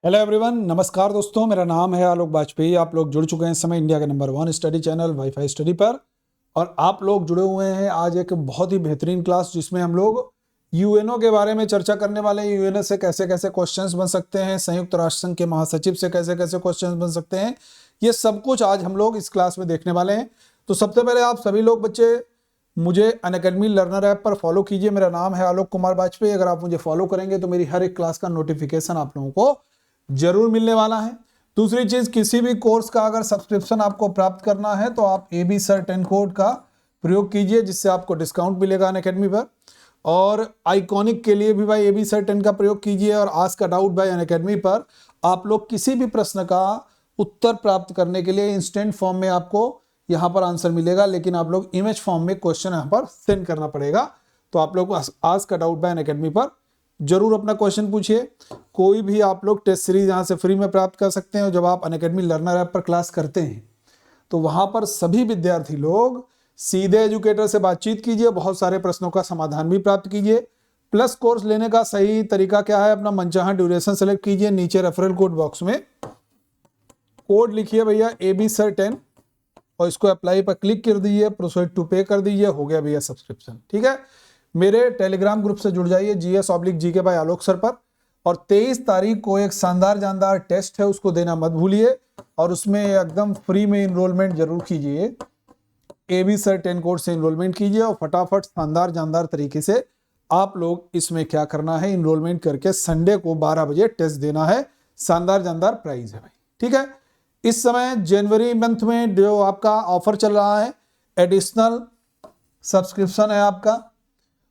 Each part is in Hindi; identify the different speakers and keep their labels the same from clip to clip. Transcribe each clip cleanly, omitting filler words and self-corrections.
Speaker 1: हेलो एवरीवन, नमस्कार दोस्तों। मेरा नाम है आलोक वाजपेयी। आप लोग जुड़ चुके हैं इस समय इंडिया के number 1 study channel wifi study पर। और आप लोग जुड़े हुए हैं आज एक बहुत ही बेहतरीन क्लास जिसमें हम लोग यूएनओ के बारे में चर्चा करने वाले हैं। यूएनओ से कैसे कैसे क्वेश्चंस बन सकते हैं, संयुक्त राष्ट्र संघ के महासचिव से कैसे कैसे क्वेश्चंस बन सकते हैं, ये सब कुछ आज हम लोग इस क्लास में देखने वाले हैं। तो सबसे पहले आप सभी लोग बच्चे मुझे अनअकैडमी लर्नर ऐप पर फॉलो कीजिए। मेरा नाम है आलोक कुमार वाजपेयी। अगर आप मुझे फॉलो करेंगे तो मेरी हर एक क्लास का नोटिफिकेशन आप लोगों को जरूर मिलने वाला है। दूसरी चीज, किसी भी कोर्स का अगर सब्सक्रिप्शन आपको प्राप्त करना है तो आप AB Sir 10 कोड का प्रयोग कीजिए, जिससे आपको डिस्काउंट मिलेगा अनअकैडमी पर। और आइकॉनिक के लिए भी भाई AB Sir 10 का प्रयोग कीजिए। और ask a doubt bye Unacademy पर आप लोग किसी भी प्रश्न का उत्तर प्राप्त करने के लिए इंस्टेंट फॉर्म में आपको यहाँ पर आंसर मिलेगा, लेकिन आप लोग इमेज फॉर्म में क्वेश्चन यहाँ पर सेंड करना पड़ेगा। तो आप लोग ask a doubt bye Unacademy पर जरूर अपना क्वेश्चन पूछिए। कोई भी आप लोग टेस्ट सीरीज यहाँ से फ्री में प्राप्त कर सकते हैं। और जब आप अनअकैडमी लर्नर ऐप पर क्लास करते हैं तो वहाँ पर सभी विद्यार्थी लोग सीधे एजुकेटर से बातचीत कीजिए, बहुत सारे प्रश्नों का समाधान भी प्राप्त कीजिए। प्लस कोर्स लेने का सही तरीका क्या है, अपना मनचाहा ड्यूरेशन सेलेक्ट कीजिए। नीचे रेफरल कोड बॉक्स में कोड लिखिए भैया AB Sir 10 और इसको अप्लाई पर क्लिक कर दीजिए, प्रोसीड टू पे कर दीजिए, हो गया भैया सब्सक्रिप्शन। ठीक है, मेरे टेलीग्राम ग्रुप से जुड़ जाइए GS/GK बाय आलोक सर पर। और 23 तारीख को एक शानदार जानदार टेस्ट है, उसको देना मत भूलिए। और उसमें एकदम फ्री में इनरोलमेंट जरूर कीजिए। AB Sir 10 कोर्स से इनरोलमेंट कीजिए और फटाफट शानदार जानदार तरीके से आप लोग इसमें क्या करना है, इनरोलमेंट करके संडे को 12 बजे टेस्ट देना है। शानदार जानदार प्राइज है भाई। ठीक है, इस समय जनवरी मंथ में जो आपका ऑफर चल रहा है, एडिशनल सब्सक्रिप्शन है आपका।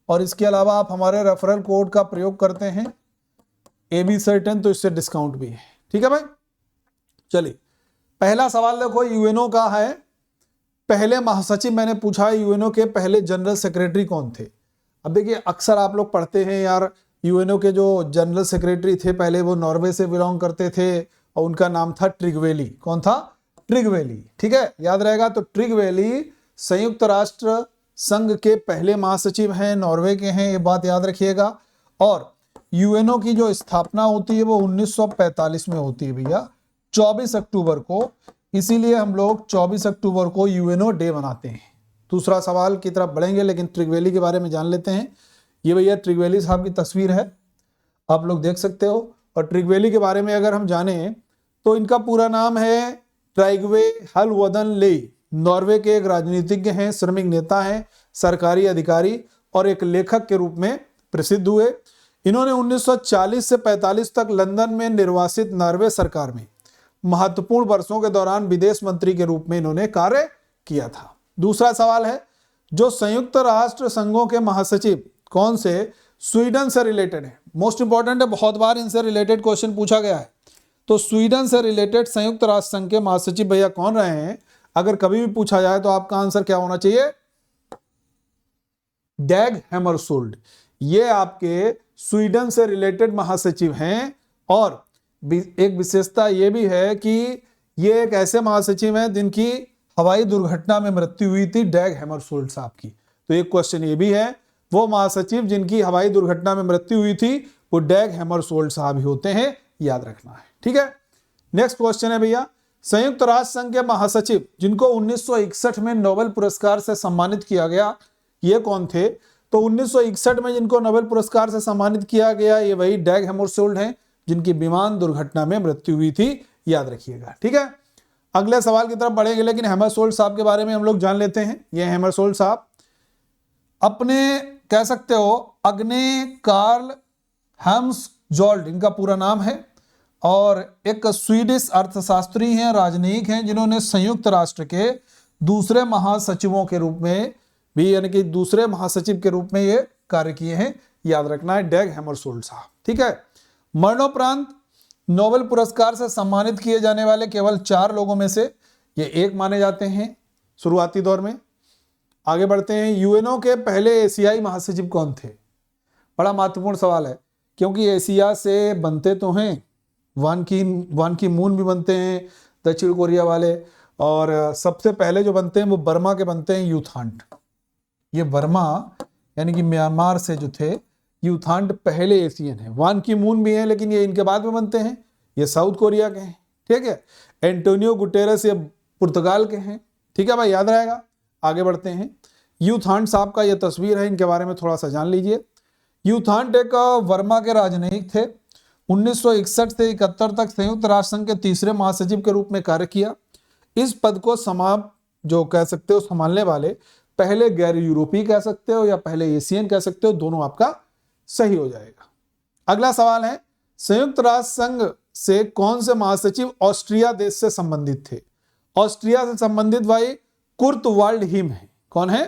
Speaker 1: और इसके अलावा आप हमारे रेफरल कोड का प्रयोग करते हैं AB Sir 10 तो इससे डिस्काउंट भी है। ठीक है भाई, चलिए पहला सवाल देखो यूएनओ का है। पहले महासचिव मैंने पूछा है यूएनओ के पहले जनरल सेक्रेटरी कौन थे। अब देखिए, अक्सर आप लोग पढ़ते हैं यार, यूएनओ के जो जनरल सेक्रेटरी थे पहले वो नॉर्वे से बिलोंग करते थे और उनका नाम था ट्रिगवेली। कौन था? ट्रिगवेली। ठीक है, याद रहेगा। तो ट्रिगवेली संयुक्त राष्ट्र संघ के पहले महासचिव हैं, नॉर्वे के हैं, ये बात याद रखिएगा। और यूएनओ की जो स्थापना होती है वो 1945 में होती है भैया, 24 अक्टूबर को। इसीलिए हम लोग 24 अक्टूबर को यूएनओ डे मनाते हैं। दूसरा सवाल की तरफ बढ़ेंगे, लेकिन ट्रिगवेली के बारे में जान लेते हैं। ये भैया ट्रिगवेली साहब की तस्वीर है, आप लोग देख सकते हो। और ट्रिगवेली के बारे में अगर हम जाने तो इनका पूरा नाम है ट्राइगवे हलवदन ले। नॉर्वे के एक राजनीतिज्ञ हैं, श्रमिक नेता हैं, सरकारी अधिकारी और एक लेखक के रूप में प्रसिद्ध हुए। इन्होंने 1940 से 45 तक लंदन में निर्वासित नॉर्वे सरकार में महत्वपूर्ण वर्षों के दौरान विदेश मंत्री के रूप में इन्होंने कार्य किया था। दूसरा सवाल है, जो संयुक्त राष्ट्र संघों के महासचिव कौन से स्वीडन से रिलेटेड है। मोस्ट इंपॉर्टेंट है, बहुत बार इनसे रिलेटेड क्वेश्चन पूछा गया है। तो स्वीडन से रिलेटेड संयुक्त राष्ट्र संघ के महासचिव भैया कौन रहे हैं, अगर कभी भी पूछा जाए तो आपका आंसर क्या होना चाहिए? डैग हैमरशोल्ड। ये आपके स्वीडन से रिलेटेड महासचिव हैं। और एक विशेषता ये भी है कि ये एक ऐसे महासचिव हैं जिनकी हवाई दुर्घटना में मृत्यु हुई थी, डैग हैमरशोल्ड साहब की। तो एक क्वेश्चन ये भी है, वो महासचिव जिनकी हवाई दुर्घटना में मृत्यु हुई थी वो डैग हैमरशोल्ड साहब ही होते हैं, याद रखना है। ठीक है, नेक्स्ट क्वेश्चन है भैया, संयुक्त राष्ट्र संघ के महासचिव जिनको 1961 में नोबेल पुरस्कार से सम्मानित किया गया, ये कौन थे? तो 1961 में जिनको नोबेल पुरस्कार से सम्मानित किया गया ये वही डैग हैमरशोल्ड हैं, जिनकी विमान दुर्घटना में मृत्यु हुई थी, याद रखिएगा। ठीक है, अगले सवाल की तरफ बढ़ेंगे, लेकिन हैमरशोल्ड साहब के बारे में हम लोग जान लेते हैं। ये हैमरशोल्ड साहब अपने कह सकते हो अग्ने कार्ल हेम्सजोल्ड इनका पूरा नाम है। और एक स्वीडिश अर्थशास्त्री हैं, राजनयिक हैं, जिन्होंने संयुक्त राष्ट्र के दूसरे महासचिवों के रूप में भी, यानी कि दूसरे महासचिव के रूप में ये कार्य किए हैं, याद रखना है, डैग हैमरशोल्ड साहब। ठीक है, मरणोपरांत नोबेल पुरस्कार से सम्मानित किए जाने वाले केवल 4 लोगों में से ये एक माने जाते हैं शुरुआती दौर में। आगे बढ़ते हैं, यूएनओ के पहले एशियाई महासचिव कौन थे? बड़ा महत्वपूर्ण सवाल है, क्योंकि एशिया से बनते तो हैं, वान की मून भी बनते हैं दक्षिण कोरिया वाले, और सबसे पहले जो बनते हैं वो बर्मा के बनते हैं, यूथांड। ये बर्मा यानी कि म्यांमार से जो थे, यूथांड पहले एशियन है। वान की मून भी है, लेकिन ये इनके बाद में बनते हैं। ये साउथ कोरिया के हैं, ठीक है। एंटोनियो गुटेरेस ये पुर्तगाल के हैं, ठीक है भाई, याद रहेगा। आगे बढ़ते हैं। यूथांड साहब का ये तस्वीर है, इनके बारे में थोड़ा सा जान लीजिए। यूथांड एक वर्मा के राजनयिक थे। 1961 से 71 तक संयुक्त राष्ट्र संघ के तीसरे महासचिव के रूप में कार्य किया। इस पद को जो कह सकते हो संभालने वाले पहले गैर यूरोपीय कह सकते हो या पहले एशियन कह सकते हो, दोनों आपका सही हो जाएगा। अगला सवाल है, संयुक्त राष्ट्र संघ से कौन से महासचिव ऑस्ट्रिया देश से संबंधित थे? ऑस्ट्रिया से संबंधित भाई कुर्ट वाल्डहीम है। कौन है?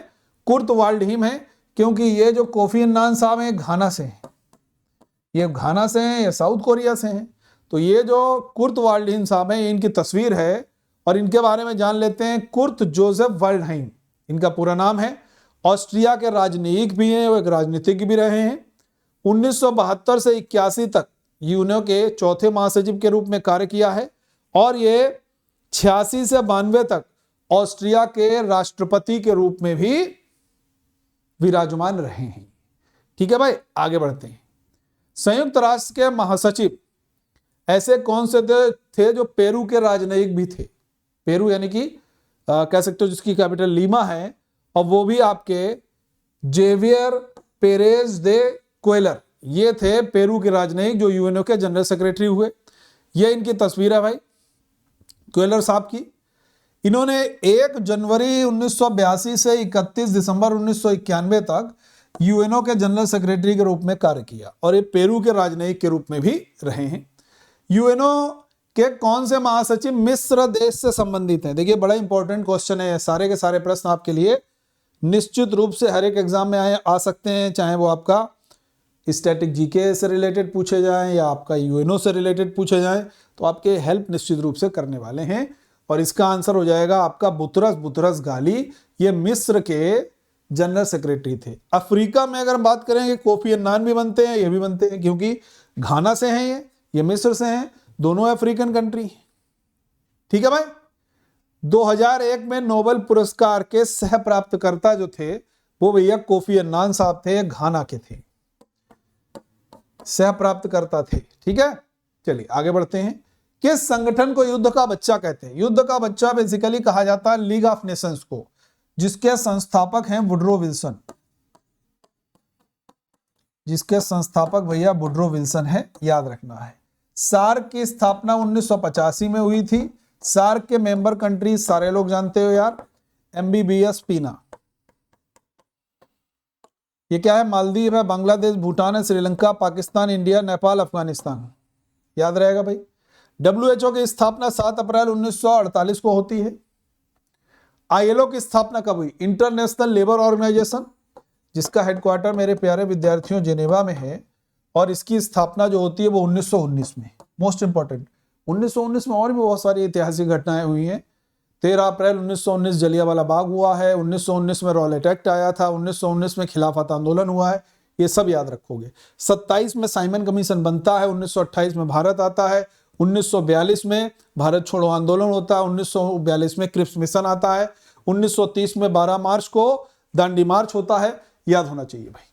Speaker 1: कुर्ट वाल्डहीम है, क्योंकि ये जो कोफी अन्नान साहब हैं घाना से हैं, ये घाना से हैं, ये साउथ कोरिया से हैं। तो ये जो कुर्ट वाल्डहीम साहब हैं, इनकी तस्वीर है और इनके बारे में जान लेते हैं। कुर्ट जोसेफ वाल्डहीम इनका पूरा नाम है। ऑस्ट्रिया के राजनयिक भी हैं, वो एक राजनीतिज्ञ भी रहे हैं। 1972 से 81 तक यूएनओ के चौथे महासचिव के रूप में कार्य किया है और ये 86 से 92 तक ऑस्ट्रिया के राष्ट्रपति के रूप में भी विराजमान रहे हैं। ठीक है भाई, आगे बढ़ते हैं। संयुक्त राष्ट्र के महासचिव ऐसे कौन से थे जो पेरू के राजनयिक भी थे? पेरू यानी कि कह सकते हो जिसकी कैपिटल लीमा है, और वो भी आपके जेवियर पेरेज दे क्वेलर, ये थे पेरू के राजनयिक जो यूएनओ के जनरल सेक्रेटरी हुए। ये इनकी तस्वीर है भाई क्वेलर साहब की। इन्होंने 1 जनवरी 1982 से 31 दिसंबर 1991 तक यूएनओ के जनरल सेक्रेटरी के रूप में कार्य किया और ये पेरू के राजनयिक के रूप में भी रहे हैं। यूएनओ के कौन से महासचिव मिस्र देश से संबंधित हैं? देखिए बड़ा इंपॉर्टेंट क्वेश्चन है, सारे के सारे प्रश्न आपके लिए निश्चित रूप से हर एक एग्जाम में आ सकते हैं, चाहे वो आपका स्टैटिक जीके से रिलेटेड पूछे जाएं या आपका यूएनओ से रिलेटेड पूछे जाएं, तो आपके हेल्प निश्चित रूप से करने वाले हैं। और इसका आंसर हो जाएगा आपका बुतरस गाली। ये मिस्र के जनरल सेक्रेटरी थे। अफ्रीका में अगर बात करेंगे कोफी अन्नान भी बनते हैं, ये भी बनते हैं, क्योंकि घाना से हैं ये मिस्र से हैं, दोनों अफ्रीकन कंट्री। ठीक है भाई। 2001 में नोबेल पुरस्कार के सह प्राप्तकर्ता जो थे वो भैया कोफी अन्नान साहब थे, घाना के थे, सह प्राप्तकर्ता थे। ठीक है, चलिए आगे बढ़ते हैं। किस संगठन को युद्ध का बच्चा कहते हैं? युद्ध का बच्चा बेसिकली कहा जाता है लीग ऑफ नेशंस को, जिसके संस्थापक हैं वुड्रो विल्सन, जिसके संस्थापक भैया वुड्रो विल्सन है, याद रखना है। सार्क की स्थापना 1985 में हुई थी। सार्क के मेंबर कंट्री सारे लोग जानते हो यार, एमबीबीएस पीना। ये क्या है? मालदीव है, बांग्लादेश, भूटान है, श्रीलंका, पाकिस्तान, इंडिया, नेपाल, अफगानिस्तान। याद रहेगा भाई। WHO की स्थापना 7 अप्रैल 1948 को होती है। ILO की स्थापना कब हुई? इंटरनेशनल लेबर ऑर्गेनाइजेशन, जिसका हेडक्वार्टर मेरे प्यारे विद्यार्थियों जेनेवा में है, और इसकी स्थापना जो होती है वो 1919 में। मोस्ट इंपॉर्टेंट, 1919 में और भी बहुत सारी ऐतिहासिक घटनाएं हुई हैं। 13 अप्रैल 1919 जलियांवाला बाग हुआ है, 1919 में रॉलेट एक्ट आया था, 1919 में खिलाफत आंदोलन हुआ है, ये सब याद रखोगे। 27 में साइमन कमीशन बनता है, 1928 में भारत आता है, 1942 में भारत छोड़ो आंदोलन होता है, 1942 में क्रिप्स मिशन आता है, 1930 में 12 मार्च को दांडी मार्च होता है, याद होना चाहिए भाई।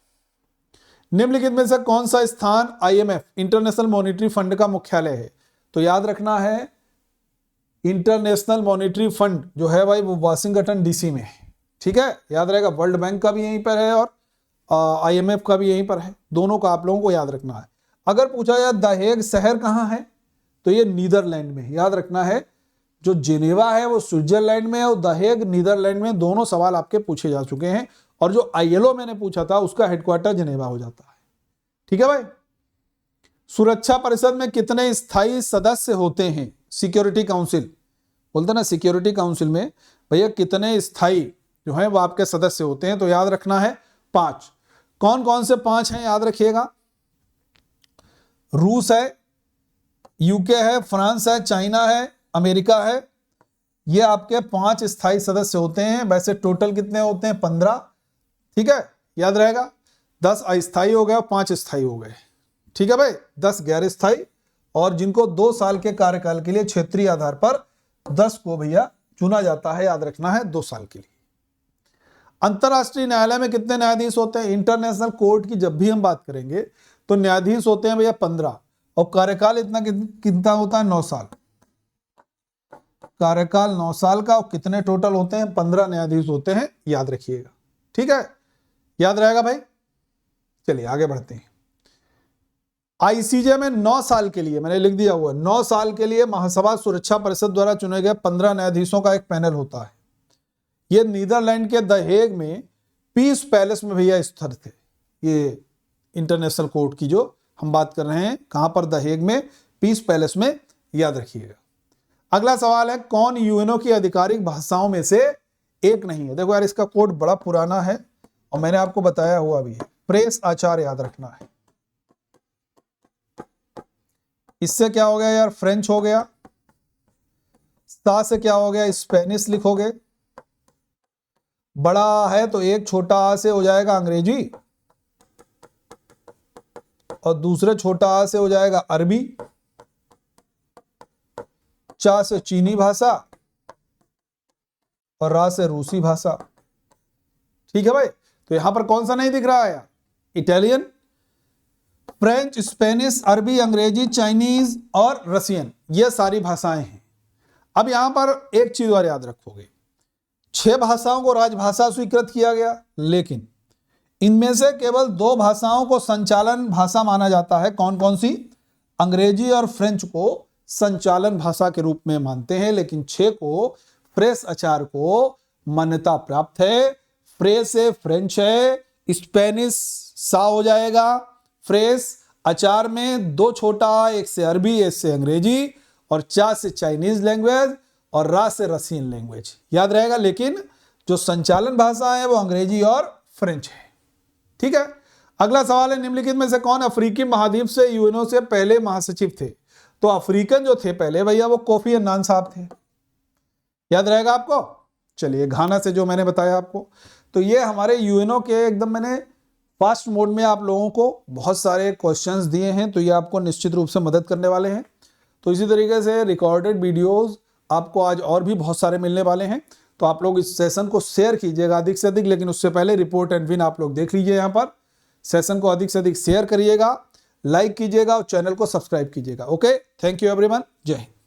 Speaker 1: निम्नलिखित में से कौन सा स्थान IMF इंटरनेशनल मॉनिटरी फंड का मुख्यालय है? तो याद रखना है इंटरनेशनल मॉनिटरी फंड जो है भाई वो वाशिंगटन DC में है। ठीक है, याद रहेगा। वर्ल्ड बैंक का भी यहीं पर है और IMF का भी यहीं पर है, दोनों का आप लोगों को याद रखना है। अगर पूछा जाए द हेग शहर कहाँ है, तो ये नीदरलैंड में, याद रखना है। जो जेनेवा है वो स्विट्जरलैंड में है और द हेग नीदरलैंड में। दोनों सवाल आपके पूछे जा चुके हैं, और जो ILO मैंने पूछा था उसका हेडक्वार्टर जेनेवा हो जाता है। ठीक है भाई। सुरक्षा परिषद में कितने स्थायी सदस्य होते हैं? सिक्योरिटी काउंसिल बोलते ना, सिक्योरिटी काउंसिल में भैया कितने स्थायी जो है वो आपके सदस्य होते हैं? तो याद रखना है 5। कौन कौन से 5 हैं याद रखिएगा। रूस है, यूके है, फ्रांस है, चाइना है, अमेरिका है। ये आपके 5 स्थायी सदस्य होते हैं। वैसे टोटल कितने होते हैं? 15। ठीक है, याद रहेगा। 10 अस्थायी हो गए और 5 स्थायी हो गए। ठीक है भाई, 10 गैर स्थायी, और जिनको 2 साल के कार्यकाल के लिए क्षेत्रीय आधार पर 10 को भैया चुना जाता है, याद रखना है 2 साल के लिए। अंतरराष्ट्रीय न्यायालय में कितने न्यायाधीश होते हैं? इंटरनेशनल कोर्ट की जब भी हम बात करेंगे तो न्यायाधीश होते हैं भैया 15, और कार्यकाल इतना कितना होता है, 9 साल। कार्यकाल 9 साल का, और कितने टोटल होते हैं, 15 न्यायाधीश होते हैं, याद रखिएगा। ठीक है, याद रहेगा भाई। चलिए आगे बढ़ते हैं। आईसीजे में 9 साल के लिए, मैंने लिख दिया हुआ, 9 साल के लिए महासभा सुरक्षा परिषद द्वारा चुने गए 15 न्यायाधीशों का एक पैनल होता है। ये नीदरलैंड के द हेग में पीस पैलेस में भैया स्थित थे। ये इंटरनेशनल कोर्ट की जो हम बात कर रहे हैं, कहां पर, द हेग में, पीस पैलेस में, याद रखिएगा। अगला सवाल है, कौन यूएनओ की आधिकारिक भाषाओं में से एक नहीं है। देखो यार, इसका कोड बड़ा पुराना है और मैंने आपको बताया हुआ भी है। प्रेस आचार याद रखना है। इससे क्या हो गया यार, फ्रेंच हो गया। सा से क्या हो गया, स्पेनिश लिखोगे। बड़ा है तो एक छोटा आ से हो जाएगा अंग्रेजी, और दूसरे छोटा आ से हो जाएगा अरबी। चा से चीनी भाषा, और रा से रूसी भाषा। ठीक है भाई, तो यहां पर कौन सा नहीं दिख रहा है यार, इटालियन, फ्रेंच, स्पेनिश, अरबी, अंग्रेजी, चाइनीज और रशियन, ये सारी भाषाएं हैं। अब यहां पर एक चीज और याद रखोगे, 6 भाषाओं को राजभाषा स्वीकृत किया गया, लेकिन इनमें से केवल 2 भाषाओं को संचालन भाषा माना जाता है। कौन कौन सी, अंग्रेजी और फ्रेंच को संचालन भाषा के रूप में मानते हैं, लेकिन 6 को, प्रेस आचार को मान्यता प्राप्त है। प्रेस है, फ्रेंच है, स्पेनिश सा हो जाएगा, प्रेस आचार में 2 छोटा, एक से अरबी, एक से अंग्रेजी, और चा से चाइनीज लैंग्वेज, और रा से रशियन लैंग्वेज, याद रहेगा। लेकिन जो संचालन भाषा है वो अंग्रेजी और फ्रेंच है। ठीक है, अगला सवाल है, निम्नलिखित में से कौन अफ्रीकी महाद्वीप से यूएनओ से पहले महासचिव थे। तो अफ्रीकन जो थे पहले भैया, वो कोफी अन्नान साहब थे, याद रहेगा आपको। चलिए, घाना से जो मैंने बताया आपको। तो ये हमारे यूएनओ के एकदम मैंने फास्ट मोड में आप लोगों को बहुत सारे क्वेश्चंस दिए हैं, तो ये आपको निश्चित रूप से मदद करने वाले हैं। तो इसी तरीके से रिकॉर्डेड वीडियोस आपको आज और भी बहुत सारे मिलने वाले हैं। तो आप लोग इस सेशन को शेयर कीजिएगा अधिक से अधिक, लेकिन उससे पहले रिपोर्ट एंड विन आप लोग देख लीजिए। यहाँ पर सेशन को अधिक से अधिक शेयर करिएगा, लाइक कीजिएगा और चैनल को सब्सक्राइब कीजिएगा। ओके, थैंक यू एवरीवन, जय हिंद।